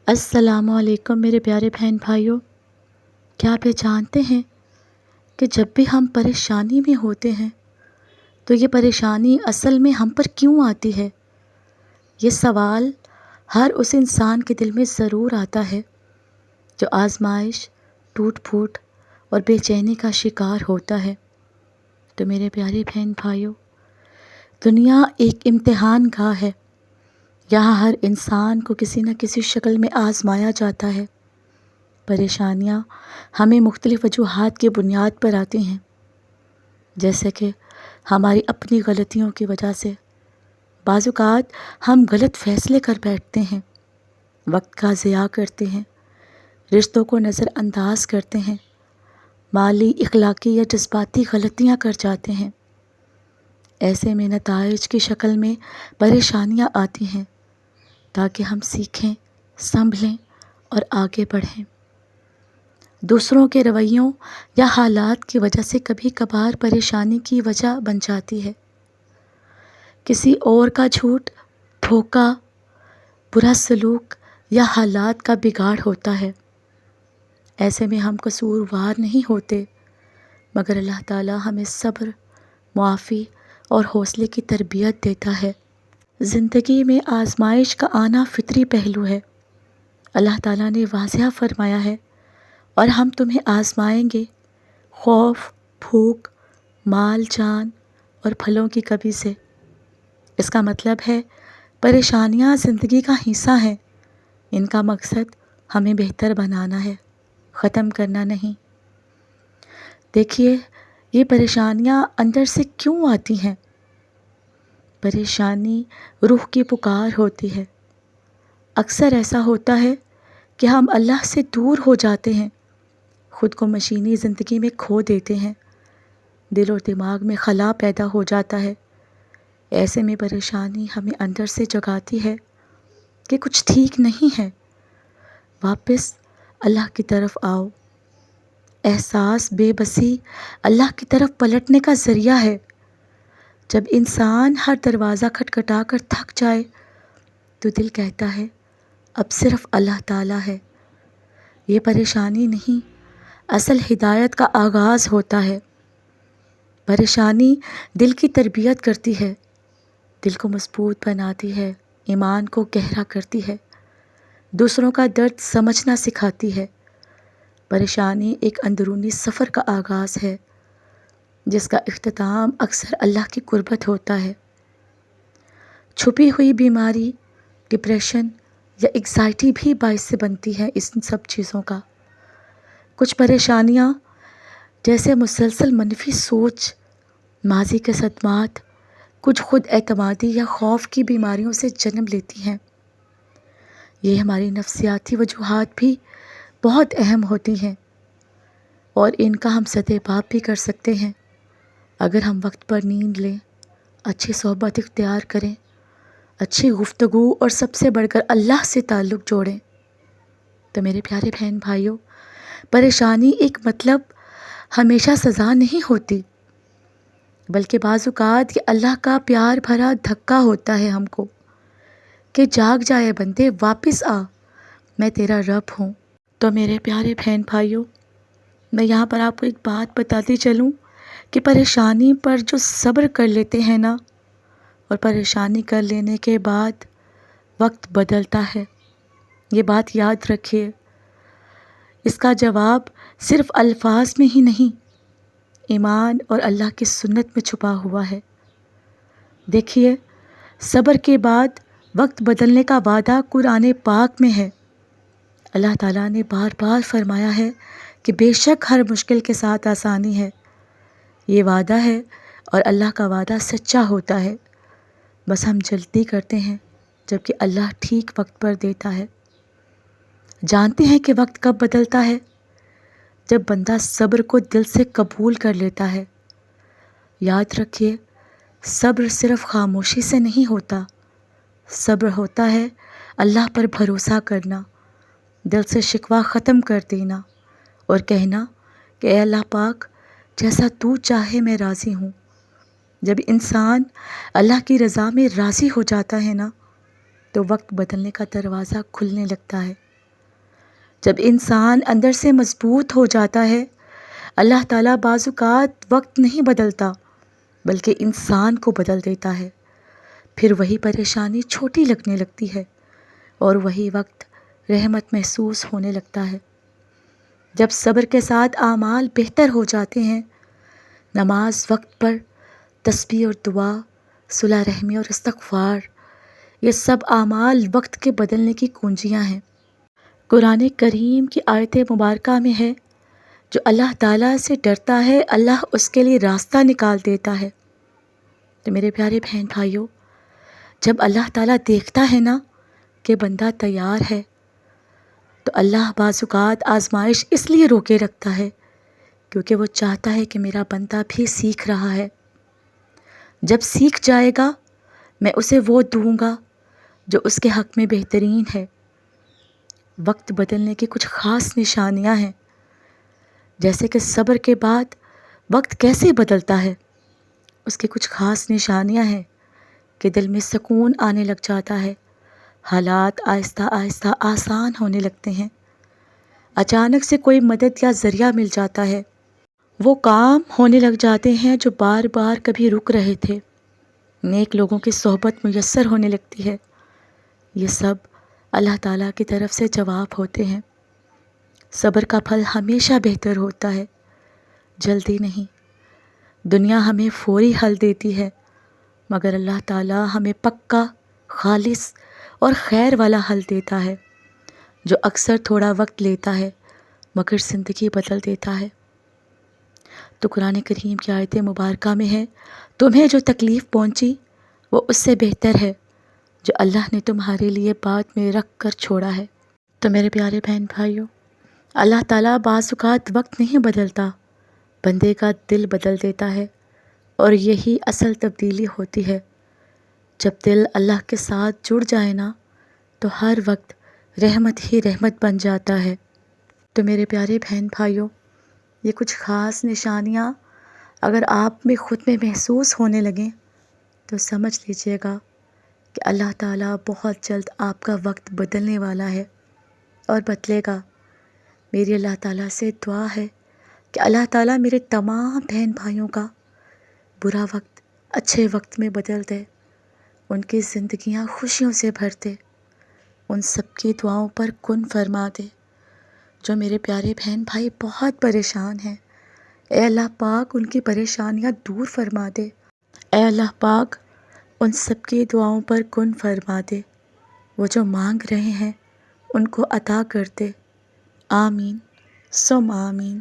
السلام علیکم میرے پیارے بہن بھائیوں، کیا آپ یہ جانتے ہیں کہ جب بھی ہم پریشانی میں ہوتے ہیں تو یہ پریشانی اصل میں ہم پر کیوں آتی ہے؟ یہ سوال ہر اس انسان کے دل میں ضرور آتا ہے جو آزمائش، ٹوٹ پھوٹ اور بے چینی کا شکار ہوتا ہے۔ تو میرے پیارے بہن بھائیوں، دنیا ایک امتحان گاہ ہے۔ یہاں ہر انسان کو کسی نہ کسی شکل میں آزمایا جاتا ہے۔ پریشانیاں ہمیں مختلف وجوہات کی بنیاد پر آتی ہیں، جیسے کہ ہماری اپنی غلطیوں کی وجہ سے بعض اوقات ہم غلط فیصلے کر بیٹھتے ہیں، وقت کا ضیاع کرتے ہیں، رشتوں کو نظر انداز کرتے ہیں، مالی، اخلاقی یا جذباتی غلطیاں کر جاتے ہیں۔ ایسے میں نتائج کی شکل میں پریشانیاں آتی ہیں تاکہ ہم سیکھیں، سنبھلیں اور آگے بڑھیں۔ دوسروں کے رویوں یا حالات کی وجہ سے کبھی کبھار پریشانی کی وجہ بن جاتی ہے۔ کسی اور کا جھوٹ، دھوکہ، برا سلوک یا حالات کا بگاڑ ہوتا ہے۔ ایسے میں ہم قصوروار نہیں ہوتے، مگر اللہ تعالیٰ ہمیں صبر، معافی اور حوصلے کی تربیت دیتا ہے۔ زندگی میں آزمائش کا آنا فطری پہلو ہے۔ اللہ تعالیٰ نے واضح فرمایا ہے، اور ہم تمہیں آزمائیں گے خوف، بھوک، مال جان اور پھلوں کی کمی سے۔ اس کا مطلب ہے پریشانیاں زندگی کا حصہ ہیں، ان کا مقصد ہمیں بہتر بنانا ہے، ختم کرنا نہیں۔ دیکھیے، یہ پریشانیاں اندر سے کیوں آتی ہیں؟ پریشانی روح کی پکار ہوتی ہے۔ اکثر ایسا ہوتا ہے کہ ہم اللہ سے دور ہو جاتے ہیں، خود کو مشینی زندگی میں کھو دیتے ہیں، دل اور دماغ میں خلا پیدا ہو جاتا ہے۔ ایسے میں پریشانی ہمیں اندر سے جگاتی ہے کہ کچھ ٹھیک نہیں ہے، واپس اللہ کی طرف آؤ۔ احساس بے بسی اللہ کی طرف پلٹنے کا ذریعہ ہے۔ جب انسان ہر دروازہ کھٹکھٹا کر تھک جائے تو دل کہتا ہے اب صرف اللہ تعالیٰ ہے۔ یہ پریشانی نہیں، اصل ہدایت کا آغاز ہوتا ہے۔ پریشانی دل کی تربیت کرتی ہے، دل کو مضبوط بناتی ہے، ایمان کو گہرا کرتی ہے، دوسروں کا درد سمجھنا سکھاتی ہے۔ پریشانی ایک اندرونی سفر کا آغاز ہے، جس کا اختتام اکثر اللہ کی قربت ہوتا ہے۔ چھپی ہوئی بیماری، ڈپریشن یا انگزائٹی بھی باعث بنتی ہے ان سب چیزوں کا۔ کچھ پریشانیاں جیسے مسلسل منفی سوچ، ماضی کے صدمات، کچھ خود اعتمادی یا خوف کی بیماریوں سے جنم لیتی ہیں۔ یہ ہماری نفسیاتی وجوہات بھی بہت اہم ہوتی ہیں، اور ان کا ہم سدباب بھی کر سکتے ہیں اگر ہم وقت پر نیند لیں، اچھی صحبت اختیار کریں، اچھی گفتگو اور سب سے بڑھ کر اللہ سے تعلق جوڑیں۔ تو میرے پیارے بہن بھائیوں، پریشانی ایک مطلب ہمیشہ سزا نہیں ہوتی، بلکہ بعض اوقات یہ اللہ کا پیار بھرا دھکا ہوتا ہے ہم کو کہ جاگ جائے بندے، واپس آ، میں تیرا رب ہوں۔ تو میرے پیارے بہن بھائیوں، میں یہاں پر آپ کو ایک بات بتاتی چلوں کہ پریشانی پر جو صبر کر لیتے ہیں نا، اور پریشانی کر لینے کے بعد وقت بدلتا ہے، یہ بات یاد رکھیے۔ اس کا جواب صرف الفاظ میں ہی نہیں، ایمان اور اللہ کی سنت میں چھپا ہوا ہے۔ دیکھیے، صبر کے بعد وقت بدلنے کا وعدہ قرآن پاک میں ہے۔ اللہ تعالیٰ نے بار بار فرمایا ہے کہ بے شک ہر مشکل کے ساتھ آسانی ہے۔ یہ وعدہ ہے، اور اللہ کا وعدہ سچا ہوتا ہے، بس ہم جلدی کرتے ہیں، جبکہ اللہ ٹھیک وقت پر دیتا ہے۔ جانتے ہیں کہ وقت کب بدلتا ہے؟ جب بندہ صبر کو دل سے قبول کر لیتا ہے۔ یاد رکھیے، صبر صرف خاموشی سے نہیں ہوتا، صبر ہوتا ہے اللہ پر بھروسہ کرنا، دل سے شکوہ ختم کر دینا اور کہنا کہ اے اللہ پاک، جیسا تو چاہے میں راضی ہوں۔ جب انسان اللہ کی رضا میں راضی ہو جاتا ہے نا، تو وقت بدلنے کا دروازہ کھلنے لگتا ہے۔ جب انسان اندر سے مضبوط ہو جاتا ہے، اللہ تعالیٰ بعض اوقات وقت نہیں بدلتا بلکہ انسان کو بدل دیتا ہے۔ پھر وہی پریشانی چھوٹی لگنے لگتی ہے اور وہی وقت رحمت محسوس ہونے لگتا ہے۔ جب صبر کے ساتھ اعمال بہتر ہو جاتے ہیں، نماز وقت پر، تسبیح اور دعا، صلح رحمی اور استغفار، یہ سب اعمال وقت کے بدلنے کی کنجیاں ہیں۔ قرآن کریم کی آیت مبارکہ میں ہے، جو اللہ تعالیٰ سے ڈرتا ہے اللہ اس کے لیے راستہ نکال دیتا ہے۔ تو میرے پیارے بہن بھائیوں، جب اللہ تعالیٰ دیکھتا ہے نا کہ بندہ تیار ہے، تو اللہ بعض اوقات آزمائش اس لیے روکے رکھتا ہے کیونکہ وہ چاہتا ہے کہ میرا بندہ بھی سیکھ رہا ہے۔ جب سیکھ جائے گا میں اسے وہ دوں گا جو اس کے حق میں بہترین ہے۔ وقت بدلنے کی کچھ خاص نشانیاں ہیں، جیسے کہ صبر کے بعد وقت کیسے بدلتا ہے، اس کی کچھ خاص نشانیاں ہیں کہ دل میں سکون آنے لگ جاتا ہے، حالات آہستہ آہستہ آسان ہونے لگتے ہیں، اچانک سے کوئی مدد یا ذریعہ مل جاتا ہے، وہ کام ہونے لگ جاتے ہیں جو بار بار کبھی رک رہے تھے، نیک لوگوں کی صحبت میسر ہونے لگتی ہے۔ یہ سب اللہ تعالیٰ کی طرف سے جواب ہوتے ہیں۔ صبر کا پھل ہمیشہ بہتر ہوتا ہے، جلدی نہیں۔ دنیا ہمیں فوری حل دیتی ہے مگر اللہ تعالیٰ ہمیں پکا، خالص اور خیر والا حل دیتا ہے، جو اکثر تھوڑا وقت لیتا ہے مگر زندگی بدل دیتا ہے۔ تو قرآن کریم کی آیت مبارکہ میں ہے، تمہیں جو تکلیف پہنچی وہ اس سے بہتر ہے جو اللہ نے تمہارے لیے بعد میں رکھ کر چھوڑا ہے۔ تو میرے پیارے بہن بھائیوں، اللہ تعالیٰ بعض اوقات وقت نہیں بدلتا، بندے کا دل بدل دیتا ہے، اور یہی اصل تبدیلی ہوتی ہے۔ جب دل اللہ کے ساتھ جڑ جائے نا تو ہر وقت رحمت ہی رحمت بن جاتا ہے۔ تو میرے پیارے بہن بھائیوں، یہ کچھ خاص نشانیاں اگر آپ میں خود میں محسوس ہونے لگیں تو سمجھ لیجئے گا کہ اللہ تعالیٰ بہت جلد آپ کا وقت بدلنے والا ہے اور بدلے گا۔ میری اللہ تعالیٰ سے دعا ہے کہ اللہ تعالیٰ میرے تمام بہن بھائیوں کا برا وقت اچھے وقت میں بدل دے، ان کی زندگیاں خوشیوں سے بھر دے، ان سب کی دعاؤں پر کن فرما دے جو میرے پیارے بہن بھائی بہت پریشان ہیں۔ اے اللہ پاک ان کی پریشانیاں دور فرما دے، اے اللہ پاک ان سب کی دعاؤں پر کن فرما دے، وہ جو مانگ رہے ہیں ان کو عطا کر دے۔ آمین ثم آمین۔